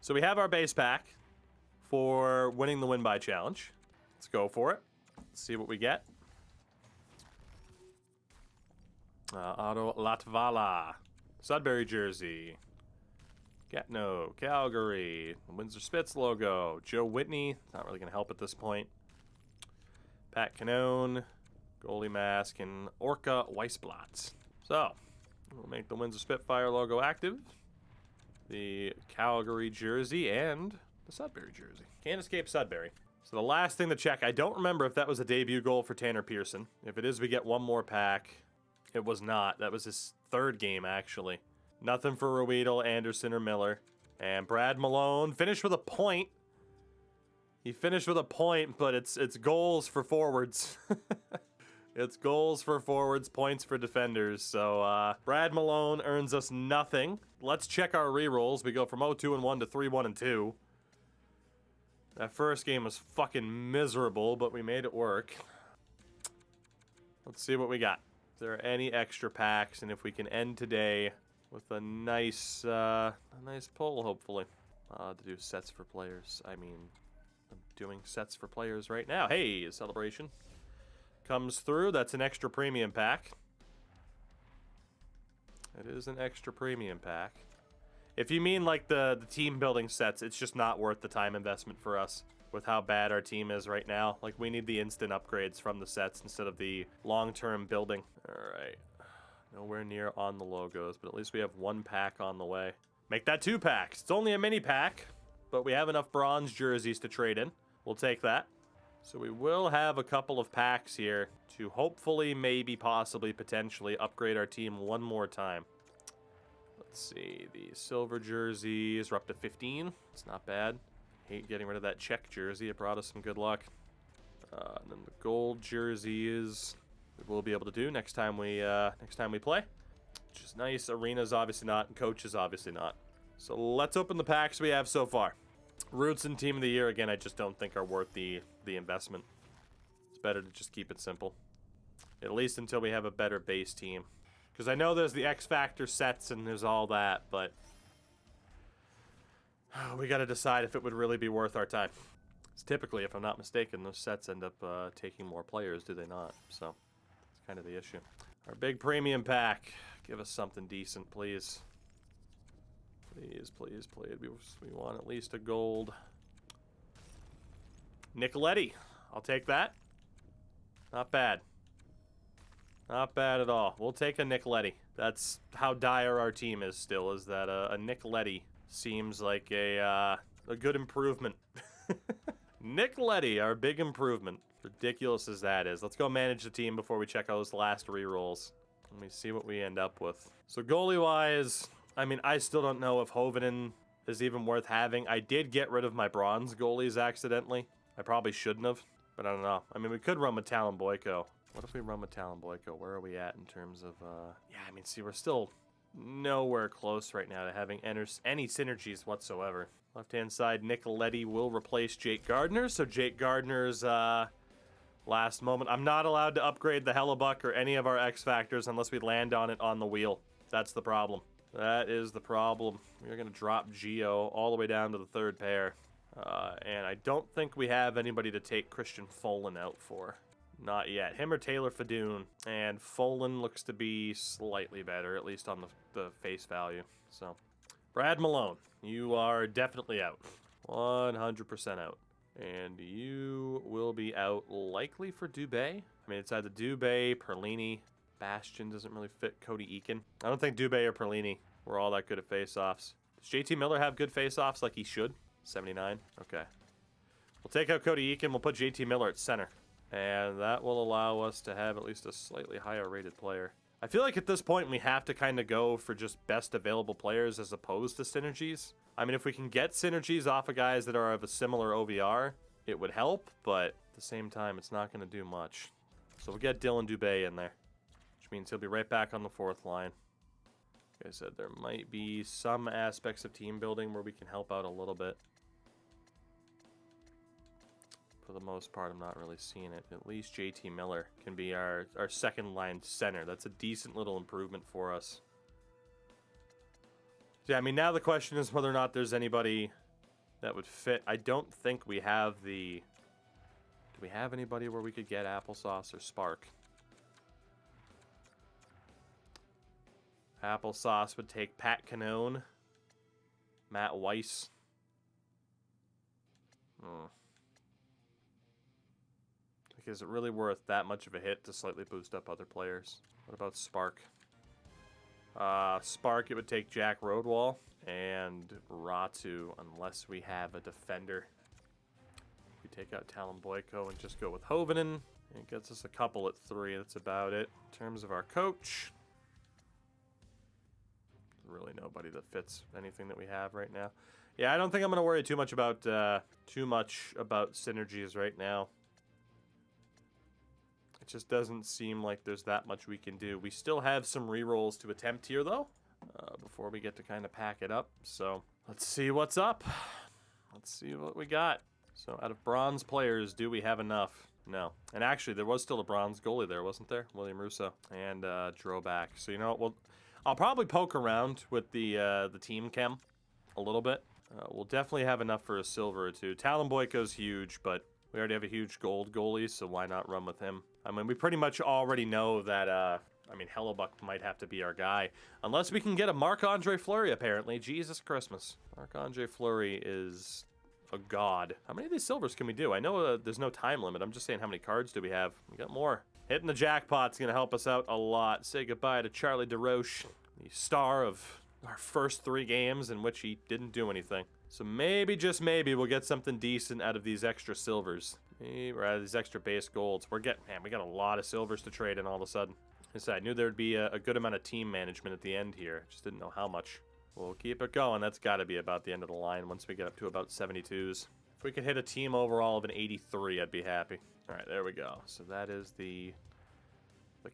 So we have our base pack for winning the win by challenge. Let's go for it. Let's see what we get. Otto Latvala. Sudbury jersey. Gatineau, Calgary. The Windsor Spitz logo. Joe Whitney. Not really going to help at this point. Pat Canone. Goalie mask. And Orca Weissblatt. So, we'll make the Windsor Spitfire logo active. The Calgary jersey and the Sudbury jersey. Can't escape Sudbury. So the last thing to check, I don't remember if that was a debut goal for Tanner Pearson. If it is, we get one more pack. It was not. That was his third game, actually. Nothing for Ruedel, Anderson, or Miller. And Brad Malone finished with a point. He finished with a point, but it's goals for forwards. It's goals for forwards, points for defenders. So Brad Malone earns us nothing. Let's check our rerolls. We go from 0-2-1 to 3-1-2. That first game was fucking miserable, but we made it work. Let's see what we got. Is there any extra packs, and if we can end today with a nice pull, hopefully. To do sets for players. I mean, I'm doing sets for players right now. Hey, a celebration comes through. That's an extra premium pack. It is an extra premium pack. If you mean like the team building sets, it's just not worth the time investment for us with how bad our team is right now. Like, we need the instant upgrades from the sets instead of the long-term building. All right. Nowhere near on the logos, but at least we have one pack on the way. Make that 2 packs. It's only a mini pack, but we have enough bronze jerseys to trade in. We'll take that. So we will have a couple of packs here to hopefully, maybe, possibly, potentially upgrade our team one more time. Let's see, the silver jerseys are up to 15. It's not bad. Hate getting rid of that Czech jersey. It brought us some good luck. And then the gold jerseys we'll be able to do next time we play. Which is nice. Arena's obviously not, and coach is obviously not. So let's open the packs we have so far. Roots and Team of the Year, again, I just don't think are worth the investment. It's better to just keep it simple. At least until we have a better base team. Because I know there's the X Factor sets and there's all that, but we got to decide if it would really be worth our time. It's typically, if I'm not mistaken, those sets end up taking more players, do they not? So, that's kind of the issue. Our big premium pack. Give us something decent, please. Please, please, please. We want at least a gold. Nicoletti. I'll take that. Not bad. Not bad at all. We'll take a Nicoletti. That's how dire our team is still, is that a Nicoletti seems like a good improvement. Nicoletti, our big improvement. Ridiculous as that is. Let's go manage the team before we check out those last rerolls. Let me see what we end up with. So goalie-wise, I mean, I still don't know if Hovinen is even worth having. I did get rid of my bronze goalies accidentally. I probably shouldn't have, but I don't know. I mean, we could run with Talon Boyko. What if we run with Talon Boyko? Where are we at in terms of, yeah, I mean, see, we're still nowhere close right now to having any synergies whatsoever. Left-hand side, Nicoletti will replace Jake Gardner, so Jake Gardner's, last moment. I'm not allowed to upgrade the Hellebuck or any of our X Factors unless we land on it on the wheel. That's the problem. That is the problem. We're going to drop Gio all the way down to the third pair. And I don't think we have anybody to take Christian Folan out for. Not yet. Him or Taylor Fadoon. And Folan looks to be slightly better, at least on the face value. So, Brad Malone, you are definitely out. 100% out. And you will be out likely for Dubé. I mean, it's either Dubé, Perlini. Bastion doesn't really fit Cody Eakin. I don't think Dubé or Perlini were all that good at face-offs. Does JT Miller have good face-offs like he should? 79? Okay. We'll take out Cody Eakin. We'll put JT Miller at center. And that will allow us to have at least a slightly higher rated player. I feel like at this point we have to kind of go for just best available players as opposed to synergies. I mean, if we can get synergies off of guys that are of a similar OVR, it would help, but at the same time, it's not going to do much. So we'll get Dylan Dubé in there, which means he'll be right back on the fourth line. Like I said, there might be some aspects of team building where we can help out a little bit. For the most part, I'm not really seeing it. At least JT Miller can be our second line center. That's a decent little improvement for us. Yeah, I mean, now the question is whether or not there's anybody that would fit. I don't think we have the... Do we have anybody where we could get Applesauce or Spark? Applesauce would take Pat Canone, Matt Weiss. Like, is it really worth that much of a hit to slightly boost up other players? What about Spark? Spark, it would take Jack Rodwall and Ratu, unless we have a defender. We take out Talon Boyko and just go with Hovinen. It gets us a couple at 3. That's about it. In terms of our coach, really nobody that fits anything that we have right now. Yeah, I don't think I'm going to worry too much about synergies right now. It just doesn't seem like there's that much we can do. We still have some rerolls to attempt here, though, before we get to kind of pack it up. So let's see what's up. Let's see what we got. So out of bronze players, do we have enough? No. And actually, there was still a bronze goalie there, wasn't there? William Russo and Droback. So you know what? I'll probably poke around with the team chem a little bit. We'll definitely have enough for a silver or two. Talon Boyko's huge, but we already have a huge gold goalie, so why not run with him? I mean, we pretty much already know that, Hellebuck might have to be our guy. Unless we can get a Marc-Andre Fleury, apparently. Jesus Christmas. Marc-Andre Fleury is a god. How many of these silvers can we do? I know there's no time limit. I'm just saying, how many cards do we have? We got more. Hitting the jackpot's going to help us out a lot. Say goodbye to Charlie DeRoche, the star of our first 3 games in which he didn't do anything. So maybe, just maybe, we'll get something decent out of these extra silvers. Or out of these extra base golds. We got a lot of silvers to trade in all of a sudden. I knew there would be a good amount of team management at the end here. Just didn't know how much. We'll keep it going. That's got to be about the end of the line once we get up to about 72s. If we could hit a team overall of an 83, I'd be happy. All right, there we go. So that is the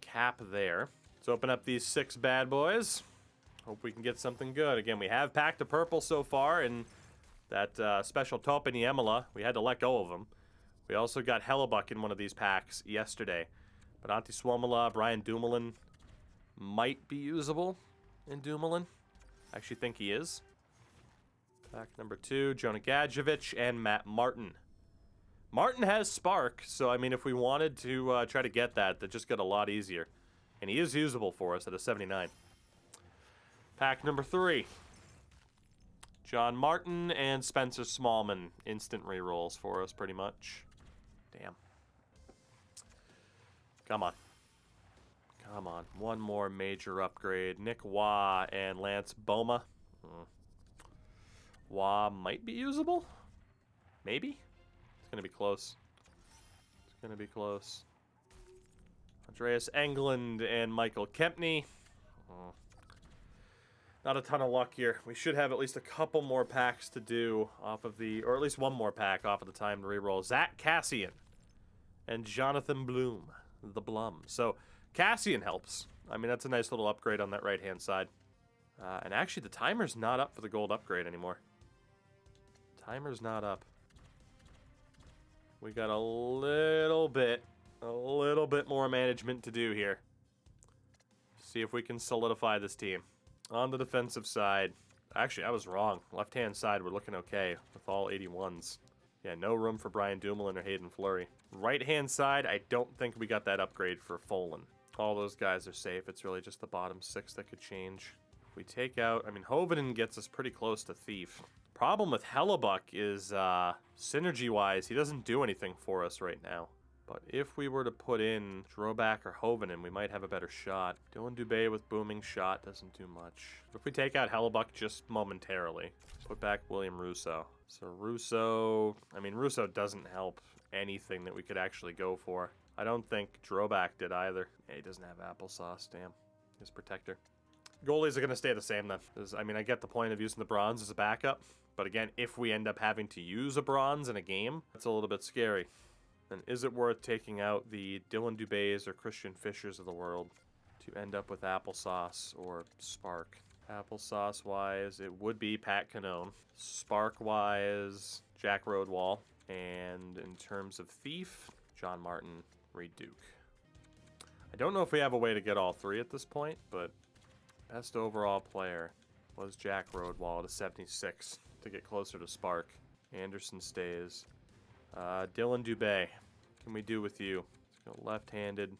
cap there. Let's open up these 6 bad boys. Hope we can get something good. Again, we have packed a purple so far, and that special Topi Niemela, we had to let go of him. We also got Hellebuck in one of these packs yesterday. But Antti Suomela, Brian Dumoulin might be usable in Dumoulin. I actually think he is. Pack number 2, Jonah Gadjevich and Matt Martin. Martin has Spark, so I mean, if we wanted to try to get that just got a lot easier. And he is usable for us at a 79. Pack number 3. John Martin and Spencer Smallman. Instant rerolls for us, pretty much. Damn. Come on. Come on. One more major upgrade. Nick Waugh and Lance Boma. Waugh might be usable? Maybe? It's going to be close. It's going to be close. Andreas Englund and Michael Kempney. Not a ton of luck here. We should have at least a couple more packs to do off of the... Or at least one more pack off of the timed reroll. Zach Cassian and Jonathan Bloom. The Blum. So, Cassian helps. I mean, that's a nice little upgrade on that right-hand side. And actually, the timer's not up for the gold upgrade anymore. Timer's not up. We got a little bit more management to do here. See if we can solidify this team. On the defensive side, actually, I was wrong. Left-hand side, we're looking okay with all 81s. Yeah, no room for Brian Dumoulin or Hayden Fleury. Right-hand side, I don't think we got that upgrade for Folan. All those guys are safe. It's really just the bottom 6 that could change. If we take out... I mean, Hovinen gets us pretty close to Thief. Problem with Hellebuck is, synergy-wise, he doesn't do anything for us right now. But if we were to put in Droback or Hovinen, we might have a better shot. Dylan Dubé with booming shot doesn't do much. If we take out Hellebuck just momentarily, put back William Russo. So Russo, I mean, Russo doesn't help anything that we could actually go for. I don't think Droback did either. Yeah, he doesn't have applesauce, damn. His protector. Goalies are going to stay the same then. I mean, I get the point of using the bronze as a backup. But again, if we end up having to use a bronze in a game, that's a little bit scary. And is it worth taking out the Dylan Dubés or Christian Fishers of the world to end up with applesauce or Spark? Applesauce-wise, it would be Pat Canone. Spark-wise, Jack Rodwall. And in terms of Thief, John Martin, Reed Duke. I don't know if we have a way to get all 3 at this point, but best overall player was Jack Rodwall at a 76 to get closer to Spark. Anderson stays. Dylan Dubé. What can we do with you? Let's go left-handed.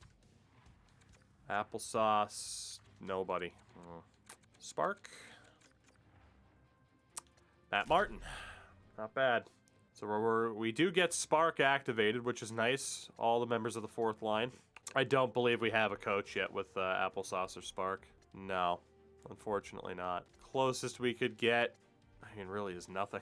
Applesauce. Nobody. Spark. Matt Martin. Not bad. So we do get Spark activated, which is nice. All the members of the fourth line. I don't believe we have a coach yet with Applesauce or Spark. No, unfortunately not. Closest we could get, I mean, really is nothing.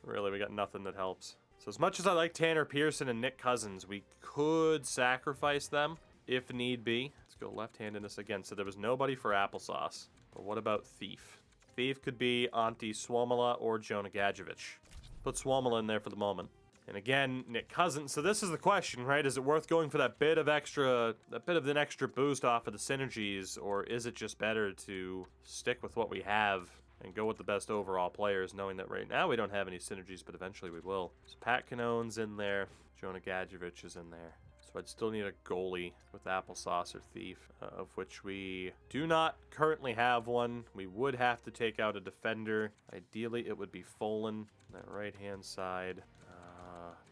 Really, we got nothing that helps. So as much as I like Tanner Pearson and Nick Cousins, we could sacrifice them if need be. Let's go left-handedness again. So there was nobody for Applesauce. But what about Thief? Thief could be Antti Suomala or Jonah Gadjevich. Put Suomala in there for the moment. And again, Nick Cousins. So this is the question, right? Is it worth going for that bit of an extra boost off of the synergies, or is it just better to stick with what we have and go with the best overall players, knowing that right now we don't have any synergies, but eventually we will. So Pat Canone's in there. Jonah Gadjevich is in there. So I'd still need a goalie with Applesauce or Thief, of which we do not currently have one. We would have to take out a defender. Ideally, it would be Folan on that right-hand side.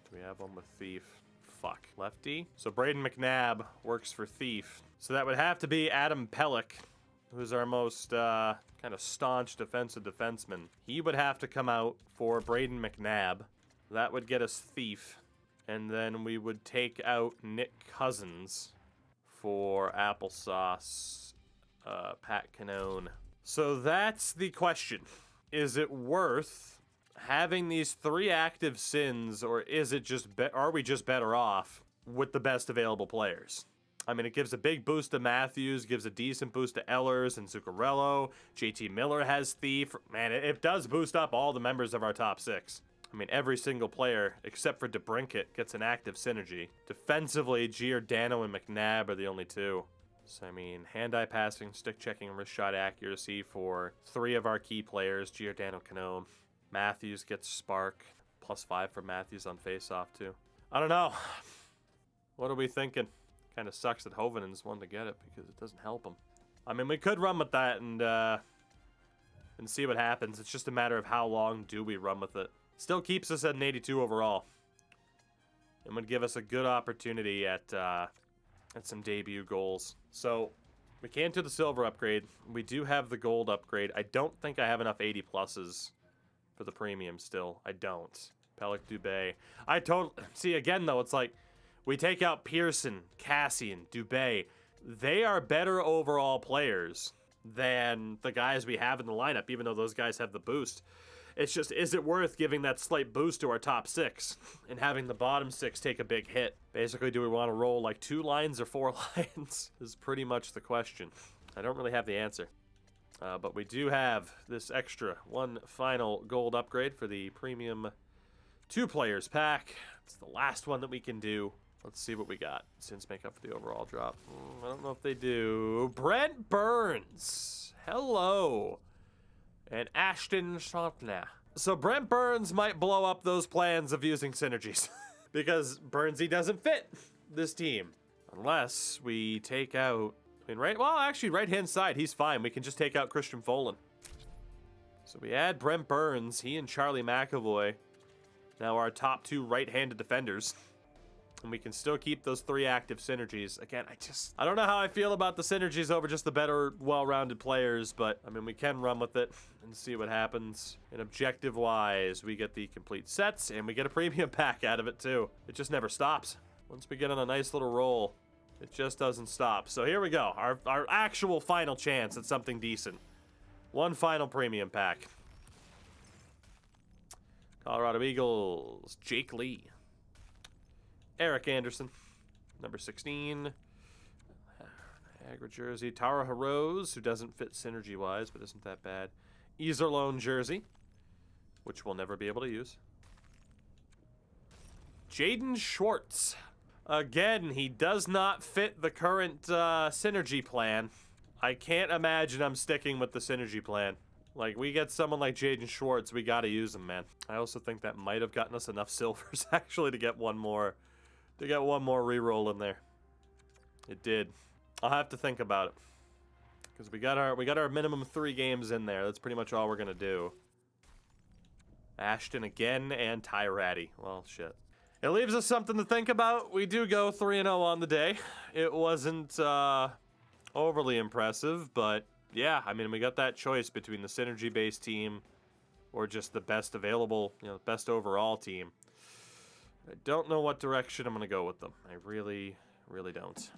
Do we have one with Thief? Fuck. Lefty? So Braden McNabb works for Thief. So that would have to be Adam Pellick, who's our most kind of staunch defensive defenseman. He would have to come out for Braden McNabb. That would get us Thief. And then we would take out Nick Cousins for Applesauce, Pat Canone. So that's the question. Is it worth having these 3 active Syns, or is it just are we just better off with the best available players? I mean, it gives a big boost to Matthews, gives a decent boost to Ehlers and Zuccarello. JT Miller has Thief. Man, it does boost up all the members of our top 6. I mean, every single player, except for DeBrincat, gets an active synergy. Defensively, Giordano and McNabb are the only 2. So, I mean, hand-eye passing, stick-checking, and wrist shot accuracy for 3 of our key players, Giordano, Cano. Matthews gets Spark, +5 for Matthews on face-off, too. I don't know. What are we thinking? Kind of sucks that Hovenen's wanted to get it because it doesn't help him. I mean, we could run with that and see what happens. It's just a matter of how long do we run with it. Still keeps us at an 82 overall. And would give us a good opportunity at some debut goals. So, we can't do the silver upgrade. We do have the gold upgrade. I don't think I have enough 80 pluses for the premium still. I don't. Pellick Dubé. See, again, though, it's like, we take out Pearson, Cassian, Dubé. They are better overall players than the guys we have in the lineup, even though those guys have the boost. It's just, is it worth giving that slight boost to our top 6 and having the bottom 6 take a big hit? Basically, do we want to roll like 2 lines or 4 lines? Is pretty much the question. I don't really have the answer. But we do have this extra 1 final gold upgrade for the premium 2 players pack. It's the last one that we can do. Let's see what we got. Syns make up for the overall drop. I don't know if they do. Brent Burns. Hello. And Ashton Schottner. So Brent Burns might blow up those plans of using synergies. Because Burnsy doesn't fit this team. Unless we take out... actually, right-hand side, he's fine. We can just take out Christian Folan. So we add Brent Burns. He and Charlie McAvoy. Now our top 2 right-handed defenders. And we can still keep those 3 active synergies. Again, I don't know how I feel about the synergies over just the better, well-rounded players, but, I mean, we can run with it and see what happens. And objective-wise, we get the complete sets, and we get a premium pack out of it, too. It just never stops. Once we get on a nice little roll, it just doesn't stop. So here we go. Our actual final chance at something decent. 1 final premium pack. Colorado Eagles, Jake Lee. Eric Anderson, number 16. Niagara jersey. Tara Harose, who doesn't fit synergy-wise, but isn't that bad. Iserlohn jersey, which we'll never be able to use. Jaden Schwartz. Again, he does not fit the current synergy plan. I can't imagine I'm sticking with the synergy plan. Like, we get someone like Jaden Schwartz, we gotta use him, man. I also think that might have gotten us enough silvers, actually, to get one more reroll in there. It did. I'll have to think about it. Because we got our minimum 3 games in there. That's pretty much all we're gonna do. Ashton again and Tyratty. Well, shit. It leaves us something to think about. We do go 3-0 on the day. It wasn't overly impressive, but yeah, I mean, we got that choice between the synergy-based team or just the best available, best overall team. I don't know what direction I'm going to go with them. I really, really don't.